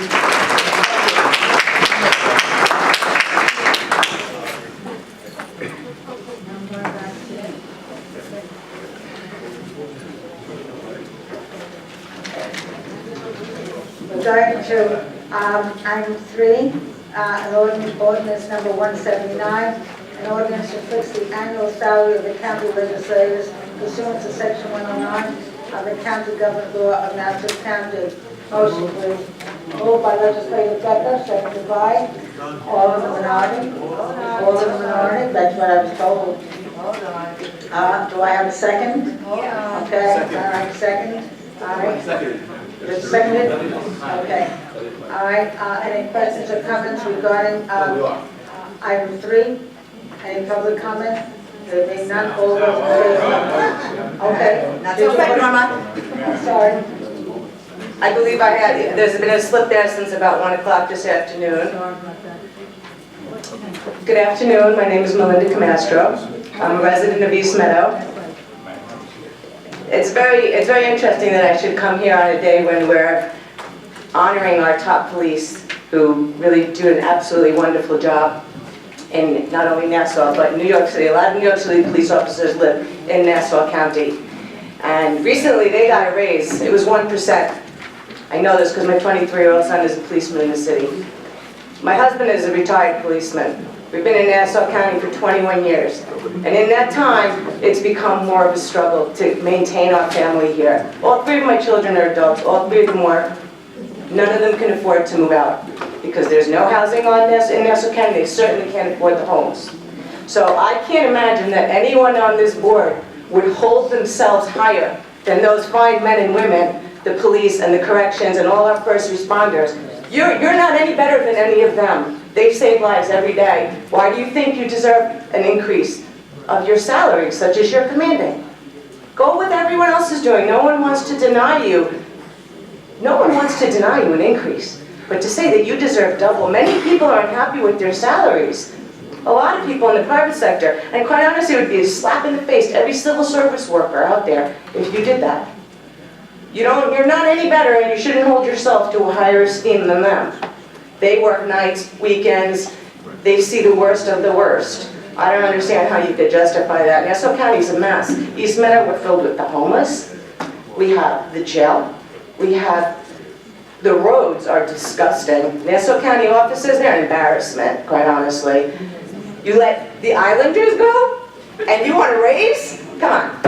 We're going to item 3, an ordinance number 179, an ordinance to fix the annual salary of the county legislators pursuant to section 109 of the county government law of Nassau County. Motion, please. Moved by legislator Becker, seconded by all in the minority. All in the minority, that's what I was told. Do I have a second? Okay, all right, second. All right. Just seconded? Okay. All right, any questions or comments regarding item 3? Any public comment? There being none, all those in favor? Okay. That's okay, Norma. Sorry. I believe there's been a slip there since about 1 o'clock this afternoon. Good afternoon, my name is Melinda Camastro. I'm a resident of East Meadow. It's very interesting that I should come here on a day when we're honoring our top police who really do an absolutely wonderful job in not only Nassau, but New York City. A lot of New York City police officers live in Nassau County. And recently they got a raise. It was 1%. I know this because my 23-year-old son is a policeman in the city. My husband is a retired policeman. We've been in Nassau County for 21 years. And in that time, it's become more of a struggle to maintain our family here. All 3 of my children are adults. All 3 of them work. None of them can afford to move out because there's no housing in Nassau County. They certainly can't afford the homes. So I can't imagine that anyone on this board would hold themselves higher than those fine men and women, the police and the corrections and all our first responders. You're not any better than any of them. They save lives every day. Why do you think you deserve an increase of your salary, such as you're commanding? Go with everyone else is doing. No one wants to deny you. No one wants to deny you an increase. But to say that you deserve double, many people are unhappy with their salaries. A lot of people in the private sector, and quite honestly, it would be a slap in the face to every civil service worker out there if you did that. You're not any better, and you shouldn't hold yourself to a higher esteem than them. They work nights, weekends, they see the worst of the worst. I don't understand how you could justify that. Nassau County's a mess. East Meadow, we're filled with the homeless. We have the jail. We have, the roads are disgusting. Nassau County offices, they're an embarrassment, quite honestly. You let the Islanders go? And you want to raise? Come on.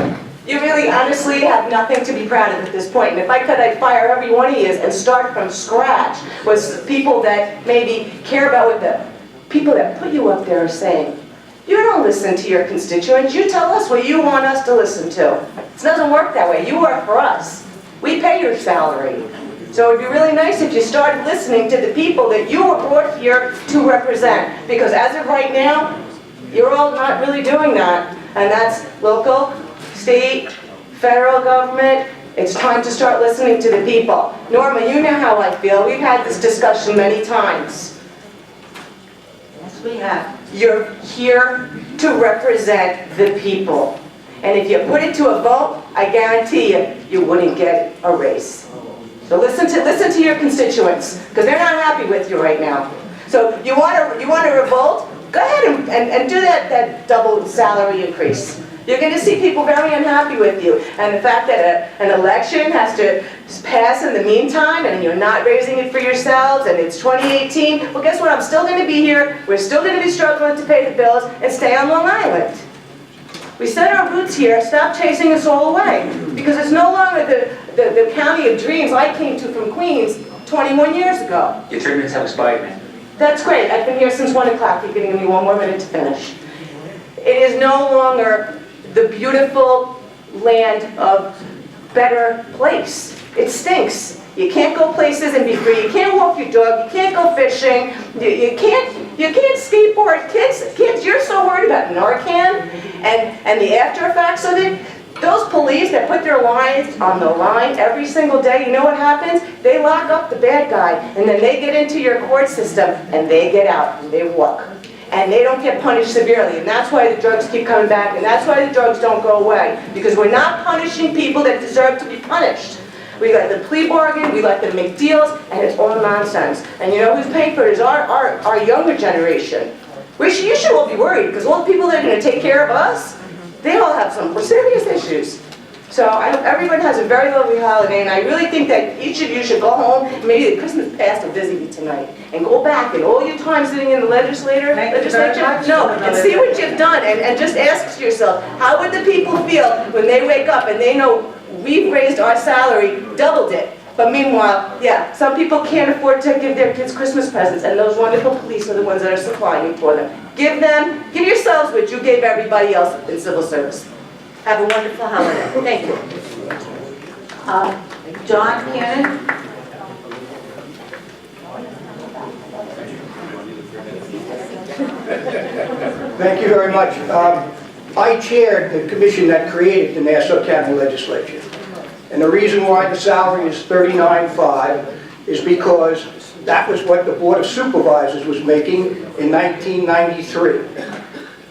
You really honestly have nothing to be proud of at this point. And if I could, I'd fire every one of you and start from scratch with people that maybe care about what the people that put you up there are saying. You don't listen to your constituents. You tell us what you want us to listen to. It doesn't work that way. You work for us. We pay your salary. So it'd be really nice if you started listening to the people that you were brought here to represent. Because as of right now, you're all not really doing that. And that's local, state, federal government. It's time to start listening to the people. Norma, you know how I feel. We've had this discussion many times. Yes, we have. You're here to represent the people. And if you put it to a vote, I guarantee you, you wouldn't get a raise. So listen to your constituents, because they're not happy with you right now. So you want to revolt? Go ahead and do that double salary increase. You're going to see people very unhappy with you. And the fact that an election has to pass in the meantime and you're not raising it for yourselves and it's 2018, well guess what, I'm still going to be here, we're still going to be struggling to pay the bills and stay on Long Island. We set our roots here, stop chasing us all away. Because it's no longer the county of dreams I came to from Queens 21 years ago. Your 3 minutes have expired, man. That's great, I've been here since 1 o'clock, you're giving me 1 more minute to finish. It is no longer the beautiful land of better place. It stinks. You can't go places and be free. You can't walk your dog. You can't go fishing. You can't skateboard. Kids, you're so worried about Narcan and the after effects of it. Those police that put their lives on the line every single day, you know what happens? They lock up the bad guy, and then they get into your court system, and they get out, and they walk. And they don't get punished severely, and that's why the drugs keep coming back, and that's why the drugs don't go away, because we're not punishing people that deserve to be punished. We let them plea bargain, we let them make deals, and it's all nonsense. And you know who's paying for it is our younger generation. You should all be worried, because all the people that are going to take care of us, they all have some serious issues. So I hope everyone has a very lovely holiday, and I really think that each of you should go home, maybe the Christmas past will visit you tonight, and go back and all your time sitting in the legislature, and see what you've done, and just ask yourself, how would the people feel when they wake up and they know we've raised our salary, doubled it, but meanwhile, yeah, some people can't afford to give their kids Christmas presents, and those wonderful police are the ones that are supplying them for them. Give yourselves what you gave everybody else in civil service. Have a wonderful holiday. Thank you. John Cannon? Thank you very much. I chaired the commission that created the Nassau County Legislature. And the reason why the salary is $39,500 is because that was what the Board of Supervisors was making in 1993.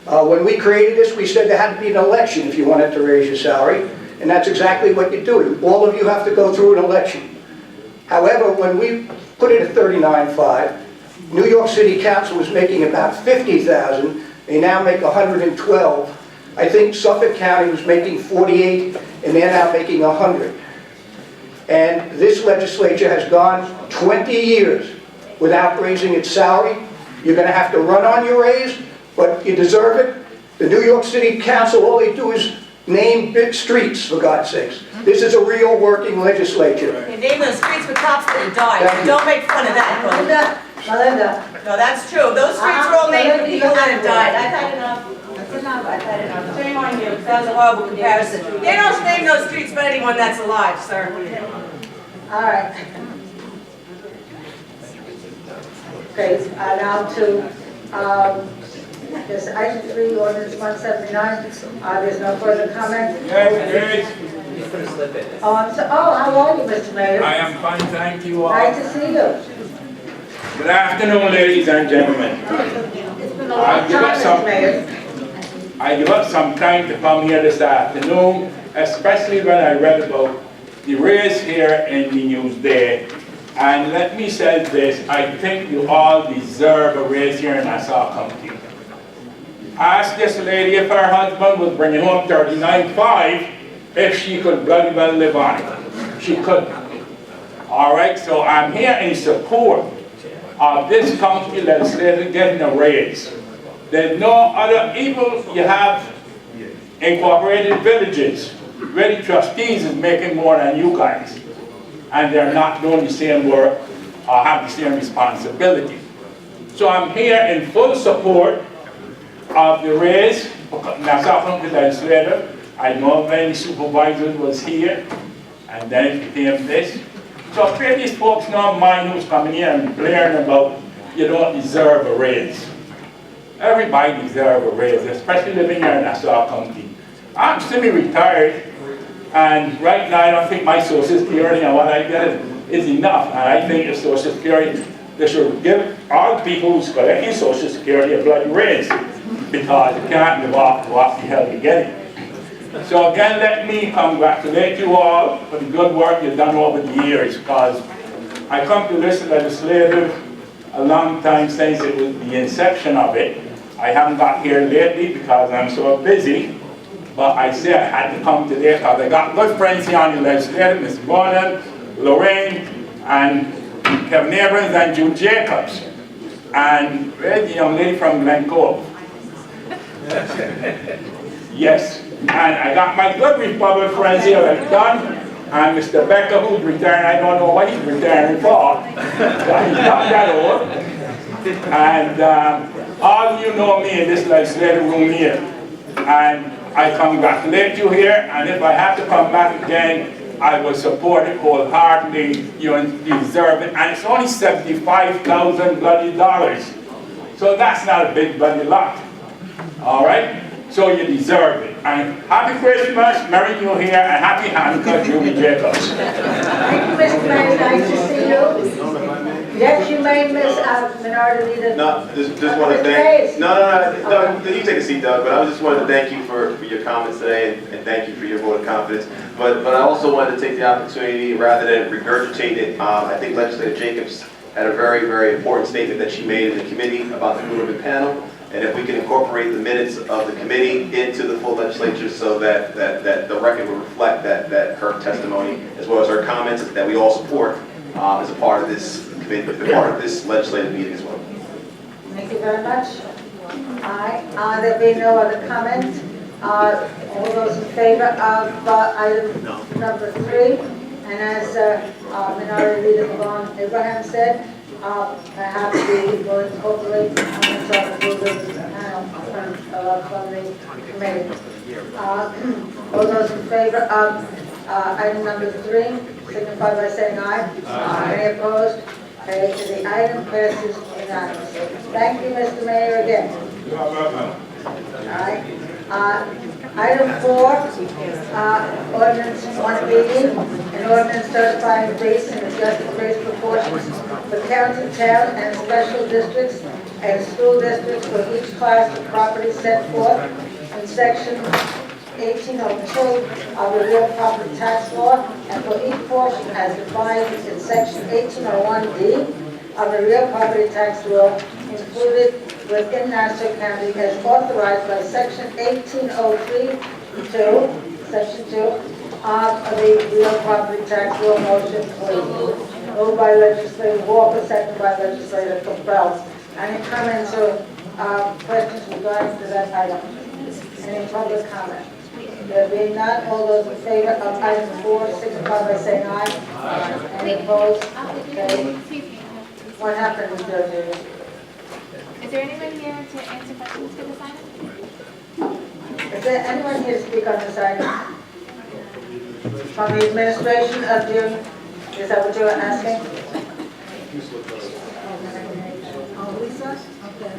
When we created this, we said there had to be an election if you wanted to raise your salary, and that's exactly what you're doing. All of you have to go through an election. However, when we put it at $39,500, New York City Council was making about $50,000. They now make $112,000. I think Suffolk County was making $48,000, and they're now making $100,000. And this legislature has gone 20 years without raising its salary. You're going to have to run on your raise, but you deserve it. The New York City Council, all they do is name big streets, for God's sakes. This is a real working legislature. You name those streets with cops that died. Thank you. Don't make fun of that. Melinda. No, that's true. Those streets were all named for people that have died. I've had enough. I've had enough. Shame on you. That was a horrible comparison. They don't name those streets for anyone that's alive, sir. All right. Okay, now to, this item 3, ordinance 179. There's no further comment. Yes, Oh, how are you, Mr. Mayor? I am fine, thank you all. Nice to see you. Good afternoon, ladies and gentlemen. It's been a long time, Mr. Mayor. I give up some time to come here this afternoon, especially when I read about the race here in the news there. And let me say this, I think you all deserve a raise here in Nassau County. Ask this lady if her husband was bringing home $39,500, if she could bloody well live on it. She couldn't. All right, so I'm here in support of this county legislature getting a raise. There's no other, even you have incorporated villages where the trustees is making more than you guys, and they're not doing the same work or have the same responsibility. So I'm here in full support of the raise. Nassau County legislature, I know many supervisors was here, and then it became this. So pray these folks not mind who's coming here and blaring about you don't deserve a raise. Everybody deserves a raise, especially living here in Nassau County. I'm semi-retired, and right now I don't think my Social Security and what I get is enough. And I think the Social Security, they should give all the people who's collecting Social Security a bloody raise, because you can't live off what the hell you're getting. So again, let me congratulate you all for the good work you've done over the years, because I come to this legislative a long time since it was the inception of it. I haven't got here lately because I'm so busy, but I said I had to come today because I got good friends here on the legislature, Ms. Bonan, Lorraine, and Kevin Abrams and Jude Jacobs, and where's the young lady from Glen Cove? Yes, and I got my good Republic friends here, like Don and Mr. Becker, who's retiring. I don't know what he's retiring for, but he's not that old. And all of you know me in this legislative room here, and I congratulate you here, and if I have to come back again, I will support it wholeheartedly. You deserve it, and it's only $75,000 bloody dollars, so that's not a big bloody lot. All right, so you deserve it. And happy Christmas, Merry New Year, and happy Hanukkah, Julie Jacobs. Thank you, Mr. Mayor. Nice to see you. Yes, you may, Miss Minority Leader. No, just want to thank. No, you take a seat, Doug. But I just wanted to thank you for your comments today, and thank you for your vote of confidence. But I also wanted to take the opportunity, rather than regurgitate it, I think Legislator Jacobs had a very, very important statement that she made in the committee about the Blue Ribbon Panel. And if we can incorporate the minutes of the committee into the full legislature so that the record will reflect that her testimony, as well as her comments that we all support as a part of this committee, part of this legislative meeting as well. Thank you very much. Aye. There being no other comments, all those in favor of item number 3, and as Minority Leader Yvonne Abraham said, perhaps we will incorporate the comments of the Blue Ribbon Panel from the committee. All those in favor of item number 3, signify by saying aye. Aye. Any opposed? Okay, the item passes unanimously. Thank you, Mr. Mayor, again. You are welcome. All right. Item 4, ordinance 180, an ordinance certifying base and adjusted base proportions for county, town, and special districts and school districts for each class of property set forth in section 1802 of the real property tax law, and for each portion as defined in section 1801D of the real property tax law included within Nassau County as authorized by section 1803 section 2 of the real property tax law. Motion, please. Moved by Legislator Walker, seconded by Legislator Capel. Any comments or questions regarding to that item? Any public comment? There being none, all those in favor of item 4, signify by saying aye. Aye. Any opposed? Okay. What happened with Judge Judy? Is there anyone here to answer questions for this item? Is there anyone here to speak on this item? From the administration of June? Is that what you were asking? Oh, Lisa? Okay.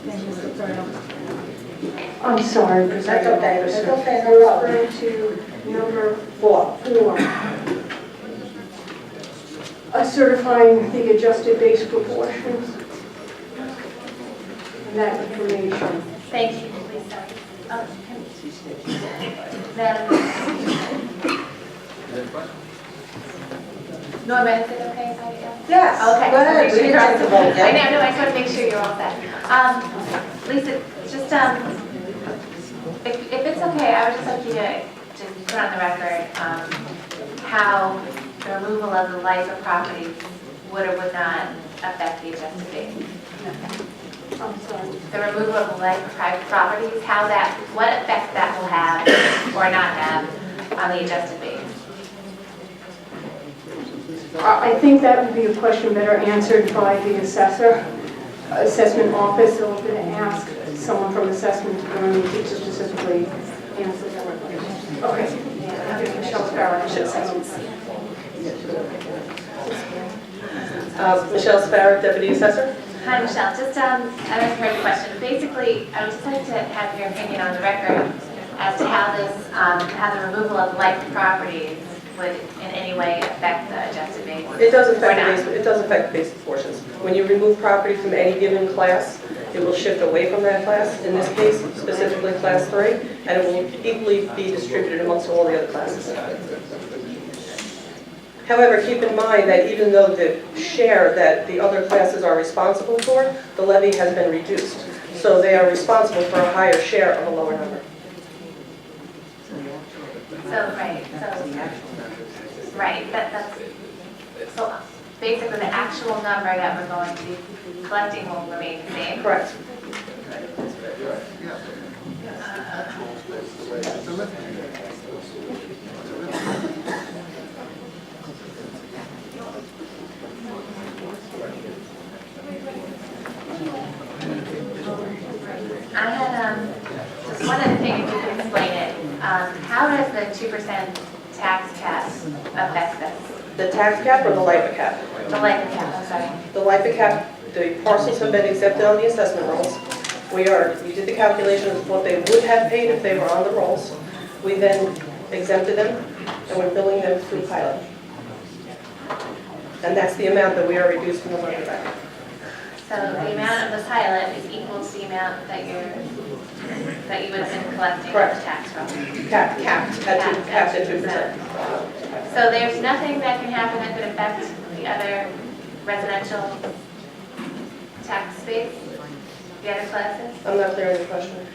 Thank you, Mr. Colonel. I'm sorry, That's President okay, that's Officer. okay, no problem. Referring to number 4. 4. Certifying the adjusted base proportions. And that information. Thank you, Lisa. Madam. Norma, is it okay if I go? Yes, Okay. go ahead, we didn't have to vote I yet. know, no, I just want to make sure you're all set. Lisa, just, if it's okay, I would just like you to just put on the record, how the removal of the LIPA properties would or would not affect the adjusted base. I'm sorry. The removal of the LIPA properties, how that, what effect that will have or not have on the adjusted base. I think that would be a question better answered by the assessment office. So I'm going to ask someone from assessment to come in to specifically answer that. Okay. Yeah, Michelle Sparrow should say. Michelle Sparrow, Deputy Assessor. Hi, Michelle. Just, I have a great question. Basically, I would just like to have your opinion on the record as to how this, how the removal of LIPA properties would in any way affect the adjusted base. It does Or affect not. the base, it does affect base proportions. When you remove property from any given class, it will shift away from that class, in this case, specifically class 3, and it will equally be distributed amongst all the other classes. However, keep in mind that even though the share that the other classes are responsible for, the levy has been reduced. So they are responsible for a higher share of a lower number. That's, so basically the actual number that we're going to be collecting will remain the same. Correct. I had just one other thing, if you could explain it. How does the 2% tax cap affect this? The tax cap or the LIPA cap? The LIPA cap, I'm sorry. The LIPA cap, the parcels have been exempted on the assessment rolls. We did the calculation of what they would have paid if they were on the rolls. We then exempted them, and we're billing them through pilot. And that's the amount that we are reduced from the levy back. So the amount of the pilot is equal to the amount that you're that you would have been collecting the Correct. tax from. Capped at 2%. So there's nothing that can happen that could affect the other residential tax base, the other classes? I'm not clear on your question.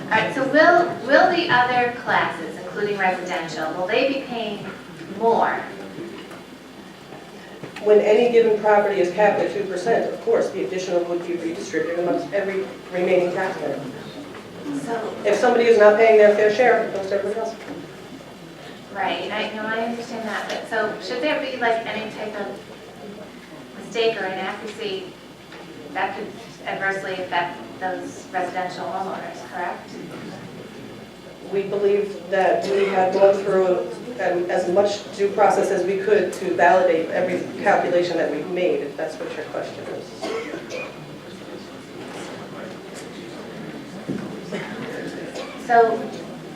All right, so will the other classes, including residential, will they be paying more? When any given property is capped at 2%, of course, the additional would be redistributed amongst every remaining taxpayer. So, If somebody is not paying their fair share, it goes to everybody else. right, I understand that, but so should there be like any type of mistake or inaccuracy that could adversely affect those residential homeowners, correct? We believe that we had gone through as much due process as we could to validate every calculation that we've made, if that's what your question is. So,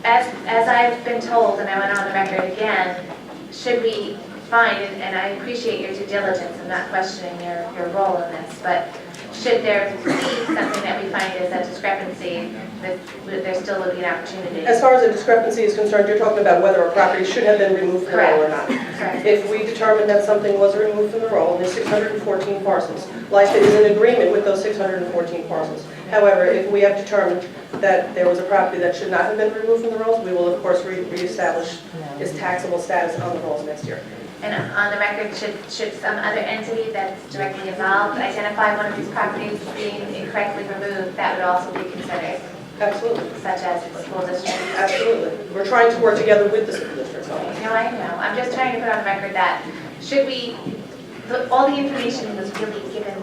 as I've been told, and I went on the record again, should we find, and I appreciate your due diligence, I'm not questioning your role in this, but should there be something that we find is a discrepancy, that there still would be an opportunity? As far as the discrepancy is concerned, you're talking about whether a property should have been removed from the roll or not. Correct. If we determine that something was removed from the roll, and there's 614 parcels, LIFA is in agreement with those 614 parcels. However, if we have determined that there was a property that should not have been removed from the rolls, we will of course reestablish its taxable status on the rolls next year. And on the record, should some other entity that's directly involved identify one of these properties being incorrectly removed, that would also be considered, Absolutely. such as the school district? Absolutely. We're trying to work together with the school districts on it. No, I know. I'm just trying to put on the record that should we, all the information was really given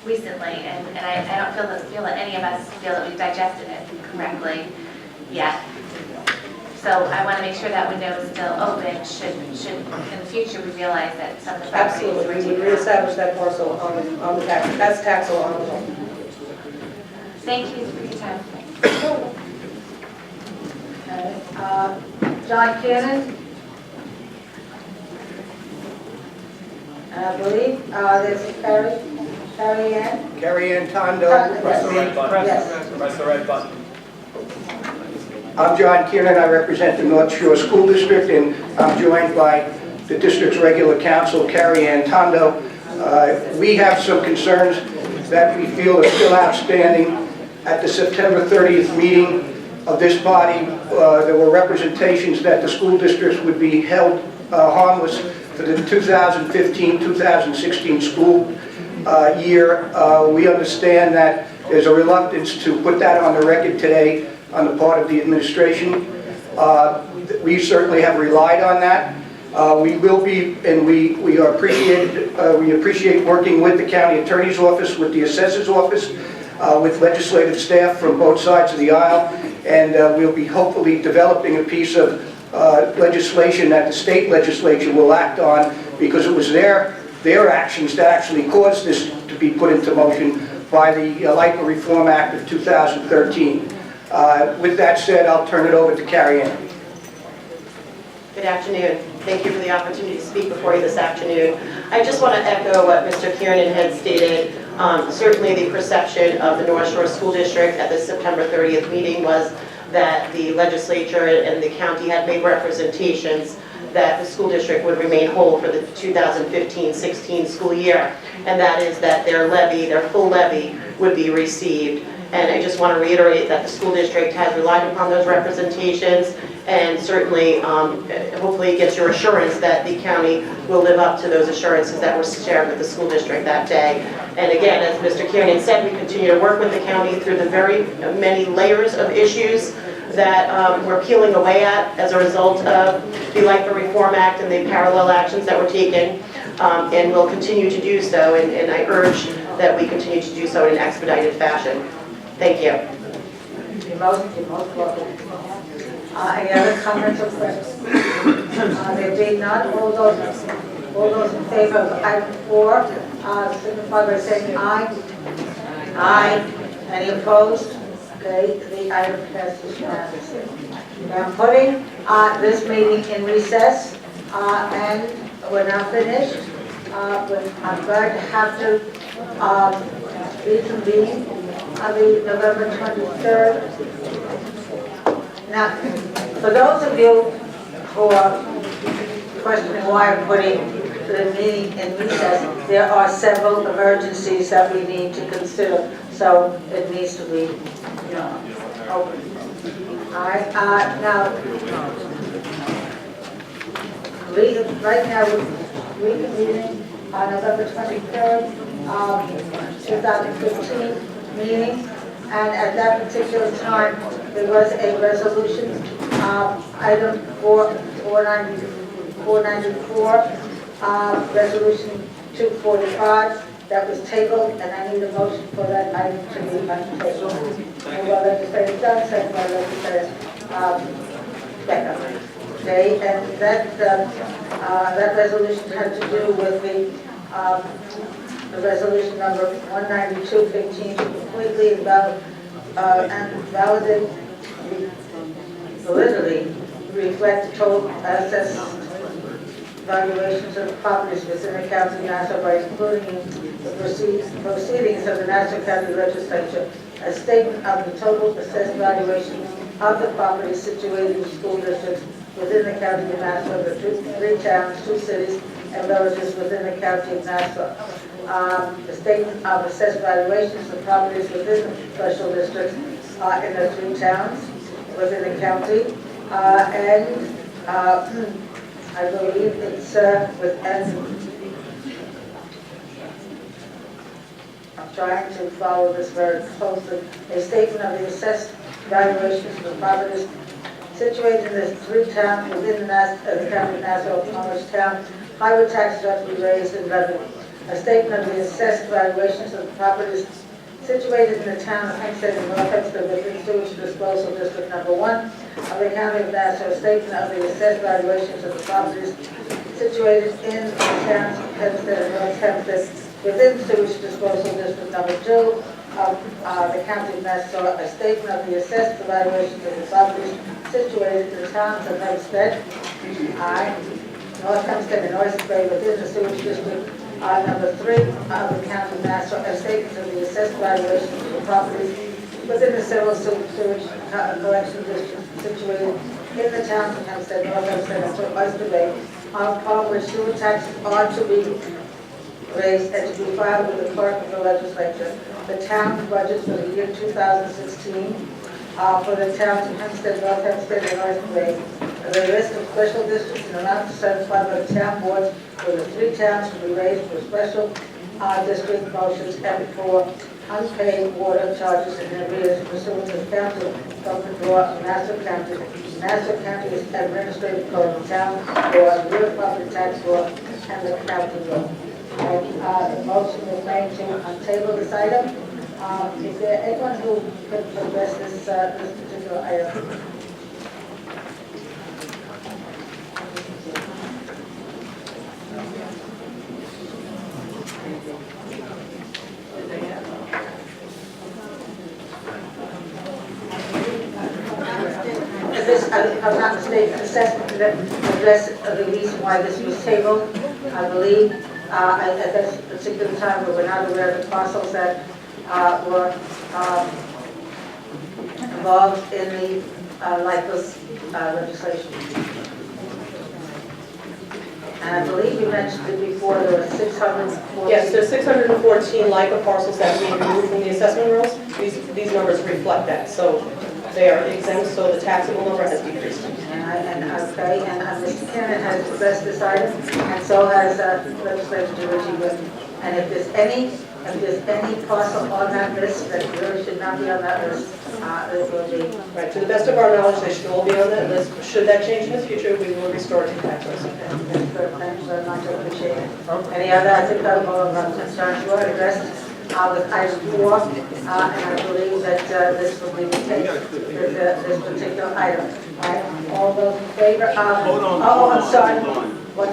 recently, and I don't feel that any of us feel that we've digested it correctly yet. So I want to make sure that window is still open, should in the future we realize that some of the properties were Absolutely. We taken would out. reestablish that parcel on the tax, as taxable on the roll. Thank you for your time. John Kiernan? I believe, there's Carrie Ann? Carrie Ann Tondo. Yes. Press the red button. I'm John Kiernan, I represent the North Shore School District, and I'm joined by the district's regular counsel, Carrie Ann Tondo. We have some concerns that we feel are still outstanding. At the September 30th meeting of this body, there were representations that the school districts would be held harmless for the 2015-2016 school year. We understand that there's a reluctance to put that on the record today on the part of the administration. We certainly have relied on that. We will be, and we appreciate working with the county attorney's office, with the assessor's office, with legislative staff from both sides of the aisle, and we'll be hopefully developing a piece of legislation that the state legislature will act on, because it was their actions that actually caused this to be put into motion by the LIPA Reform Act of 2013. With that said, I'll turn it over to Carrie Ann. Good afternoon. Thank you for the opportunity to speak before you this afternoon. I just want to echo what Mr. Kiernan had stated. Certainly the perception of the North Shore School District at the September 30th meeting was that the legislature and the county had made representations that the school district would remain whole for the 2015-16 school year, and that is that their levy, their full levy, would be received. And I just want to reiterate that the school district has relied upon those representations, and certainly, hopefully it gets your assurance that the county will live up to those assurances that were shared with the school district that day. And again, as Mr. Kiernan said, we continue to work with the county through the very many layers of issues that we're peeling away at as a result of the LIPA Reform Act and the parallel actions that were taken, and we'll continue to do so, and I urge that we continue to do so in an expedited fashion. Thank you. You're most welcome. Any other comments or questions? There being none, all those in favor of item 4, signify by saying aye. Aye. Any opposed? Okay, the item passes unanimously. Now, I'm putting this meeting in recess, and we're now finished. But I'm going to have to reconvene on the November 23rd. Now, for those of you who are questioning why I'm putting the meeting in recess, there are several emergencies that we need to consider, so it needs to be, open. All right, now, right now, we're reconvening on November 23rd, 2015 meeting, and at that particular time, there was a resolution, item 494, resolution 245, that was tabled, and I need a motion for that item to be untabled. Moved by Legislator Dunn, second by Legislator Becker. Okay, and that resolution had to do with the resolution number 19215 to completely validate, validly reflect the total assessed valuations of properties within the county of Nassau by including the proceedings of the Nassau County Legislature, a statement of the total assessed valuation of the properties situated in school districts within the county of Nassau, the 3 towns, 2 cities, and villages within the county of Nassau. The statement of assessed valuations of properties within the special districts in the 3 towns within the county, and I believe it's with N. I'm trying to follow this very closely. A statement of the assessed valuations of the properties situated in the 3 towns within the county of Nassau, Palmer's Town. Highway taxes are to be raised in revenue. A statement of the assessed valuations of the properties situated in the town of Hempstead and North Hempstead within sewage disposal district number 1 of the county of Nassau. A statement of the assessed valuations of the properties situated in the towns of Hempstead and North Hempstead within sewage disposal district number 2 of the county of Nassau. A statement of the assessed valuations of the properties situated in the towns of Hempstead, North Hempstead and Oyster Bay within the sewage district number 3 of the county of Nassau. A statement of the assessed valuations of the properties within the several sewage collection districts situated in the towns of Hempstead, North Hempstead, and Oyster Bay, upon which sewer taxes are to be raised and to be filed with the clerk of the legislature. The town's budget for the year 2016 for the towns of Hempstead, North Hempstead, and Oyster Bay. The list of special districts and amounts certified by the town boards for the 3 towns to be raised for special district motions and for unpaid water charges and arrears pursuant to the county government law of Nassau County. Nassau County is administrative code of town law, real property tax law, and the county law. The motion is made to untable this item. Is there anyone who could address this particular item? This, if I'm not mistaken, assessment that address the reason why this was tabled, I believe, at this particular time we were not aware of the parcels that were involved in the lifeless legislation. And I believe you mentioned it before, there were 614. Yes, there's 614 LICA parcels that we removed from the assessment rolls. These numbers reflect that, so they are exempt, so the taxable number has decreased. And Mr. Cannon has addressed this item, and so has Legislator DeRucci. And if there's any parcel on that list that really should not be on that list, it will be. Right, to the best of our knowledge, they should all be on that list. Should that change in the future, we will restore it to tax rolls. Thank you very much, I appreciate it. Any other, I think all of our concerns were addressed with item 4, and I believe that this will be the case with this particular item. Right? All those in favor? Oh, I'm sorry. What?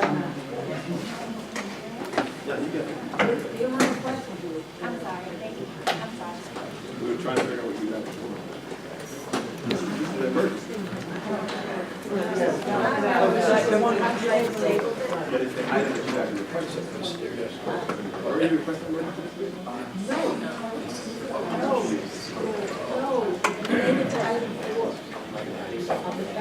I'm sorry, thank you. I'm sorry. We were trying to figure out what you got before.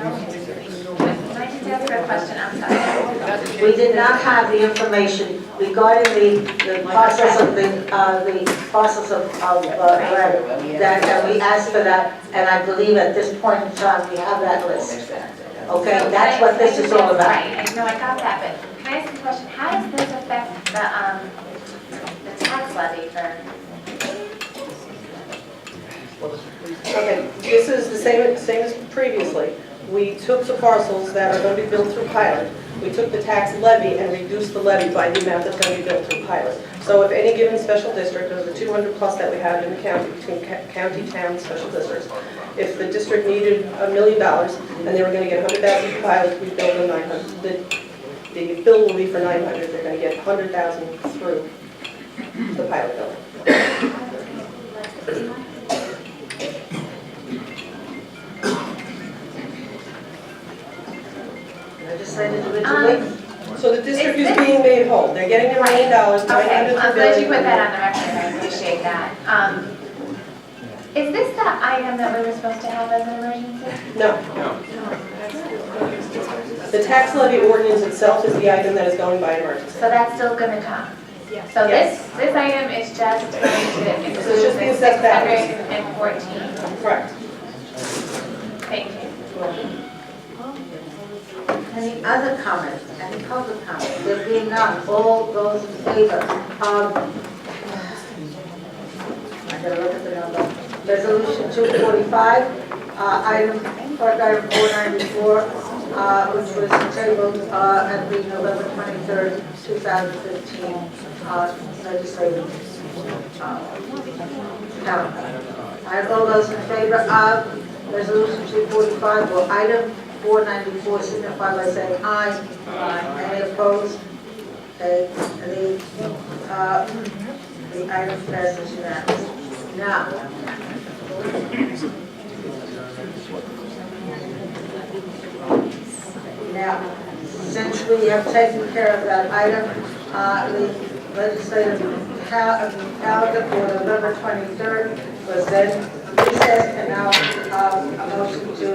Can I just ask her a question? I'm sorry. We did not have the information regarding the process of the process of letter, that we asked for that, and I believe at this point in time, we have that list. Okay, that's what this is all about. Right, I know I got that, but can I ask a question? How does this affect the tax levy for? Okay, this is the same as previously. We took the parcels that are going to be built through pilot. We took the tax levy and reduced the levy by the amount that's going to be built through pilot. So if any given special district, of the 200 plus that we have in the county, between county, town, special districts, if the district needed $1 million and they were going to get 100,000 for pilot, we billed them 900. The bill will be for 900. They're going to get 100,000 through the pilot bill. Legislative originally. So the district is being made whole. They're getting their $1 million, Okay, 900 I'm for glad you billing. put that on the record, I appreciate that. Is this the item that we were supposed to have as an emergency? No. The tax levy ordinance itself is the item that is going by emergency. So that's still gonna come? So Yes. this item is just going to This is include just the the assessed values. 614. Correct. Thank you. Any other comments, any public comments? There being none, all those in favor of, I gotta look at the number, resolution 245, item 494, which was tabled at the November 23rd, 2015 legislative calendar. And all those in favor of resolution 245, or item 494, signify by saying aye. Any opposed? Okay, the item passes unanimously. Now, since we have taken care of that item, the legislative calendar for November 23rd was then recessed, and now a motion to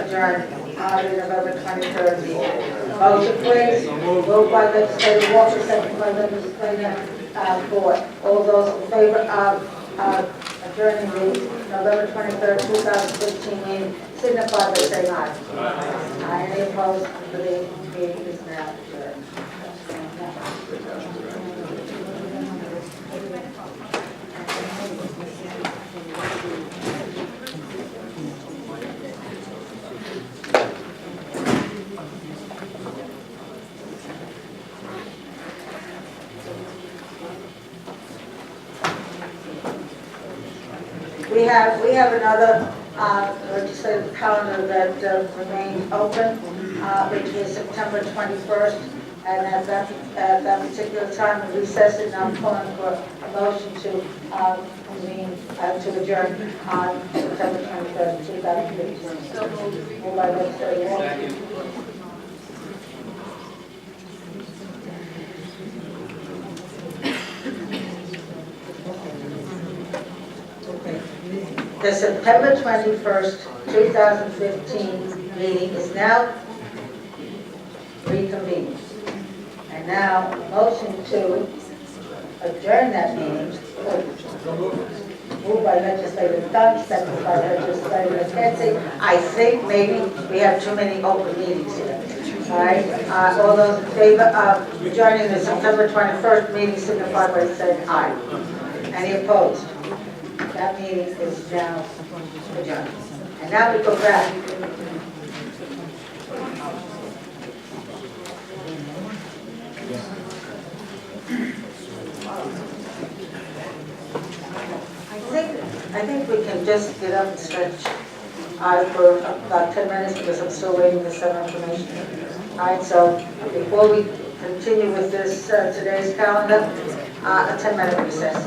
adjourn the November 23rd meeting. Motion, please. Moved by legislator Walker, second by legislator Ford. All those in favor of adjourning the November 23rd, 2015 meeting, signify by saying aye. Aye. Any opposed? The meeting is now adjourned. We have another legislative calendar that remains open, which is September 21st, and at that particular time we recess it, and I'm calling for a motion to convene, to adjourn on September 23rd, 2015. So moved by legislator Walker. The September 21st, 2015 meeting is now reconvened. And now, motion to adjourn that meeting. Moved by legislator Dunn, second by legislator Kelsey. I think maybe we have too many open meetings here. All right, all those in favor of adjourning the September 21st meeting signify by saying aye. Any opposed? That meeting is now adjourned. And now we go back. I think we can just get up and stretch for about 10 minutes because I'm still waiting for some information. All right, so before we continue with this today's calendar, a 10-minute recess.